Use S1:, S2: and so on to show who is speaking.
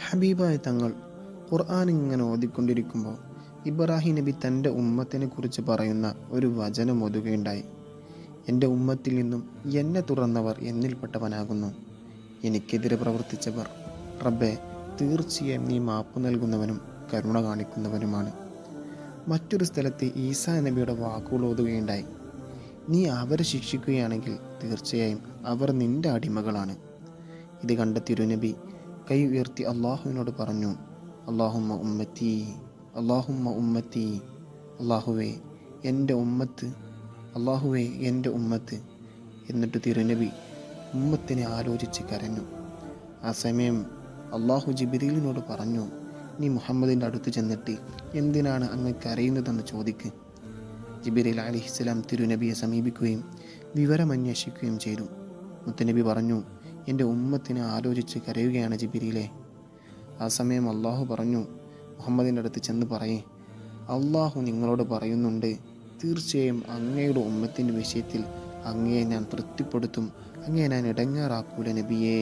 S1: ഹബീബായ തങ്ങൾ ഖുർആൻ ഇങ്ങനെ ഓതിക്കൊണ്ടിരിക്കുമ്പോൾ ഇബ്രാഹിം നബി തൻ്റെ ഉമ്മത്തിനെ കുറിച്ച് പറയുന്ന ഒരു വചനം ഓതുകയുണ്ടായി. എൻ്റെ ഉമ്മത്തിൽ നിന്നും എന്നെ തുറന്നവർ എന്നിൽപ്പെട്ടവനാകുന്നു. എനിക്കെതിരെ പ്രവർത്തിച്ചവർ റബ്ബെ, തീർച്ചയായും നീ മാപ്പ് നൽകുന്നവനും കരുണ കാണിക്കുന്നവനുമാണ്. മറ്റൊരു സ്ഥലത്ത് ഈസാ നബിയുടെ വാക്കുകൾ ഓതുകയുണ്ടായി. നീ അവരെ ശിക്ഷിക്കുകയാണെങ്കിൽ തീർച്ചയായും അവർ നിൻ്റെ അടിമകളാണ്. ഇത് കണ്ട തിരുനബി കൈ ഉയർത്തി അള്ളാഹുവിനോട് പറഞ്ഞു, അള്ളാഹുമ്മ ഉമ്മത്തി, അള്ളാഹുമ്മ ഉമ്മത്തി, അള്ളാഹുവേ എൻ്റെ ഉമ്മത്ത്, അള്ളാഹുവേ എൻ്റെ ഉമ്മത്ത്. എന്നിട്ട് തിരുനബി ഉമ്മത്തിനെ ആലോചിച്ച് കരഞ്ഞു. ആ സമയം അള്ളാഹു ജിബ്രീലിനോട് പറഞ്ഞു, നീ മുഹമ്മദിൻ്റെ അടുത്ത് ചെന്നിട്ട് എന്തിനാണ് അങ്ങ് കരയുന്നതെന്ന് ചോദിക്ക്. ജിബ്രീൽ അലൈഹിസ്സലാം തിരുനബിയെ സമീപിക്കുകയും വിവരമന്വേഷിക്കുകയും ചെയ്തു. മുത്തനബി പറഞ്ഞു, എൻ്റെ ഉമ്മത്തിനെ ആലോചിച്ച് കരയുകയാണ് ജിബ്രീലെ. ആ സമയം അള്ളാഹു പറഞ്ഞു, മുഹമ്മദിൻ്റെ അടുത്ത് ചെന്ന് പറയേ, അള്ളാഹു നിങ്ങളോട് പറയുന്നുണ്ട്, തീർച്ചയായും അങ്ങയുടെ ഉമ്മത്തിൻ്റെ വിഷയത്തിൽ അങ്ങയെ ഞാൻ തൃപ്തിപ്പെടുത്തും, അങ്ങയെ ഞാൻ ഇടങ്ങേറാക്കൂല നബിയേ.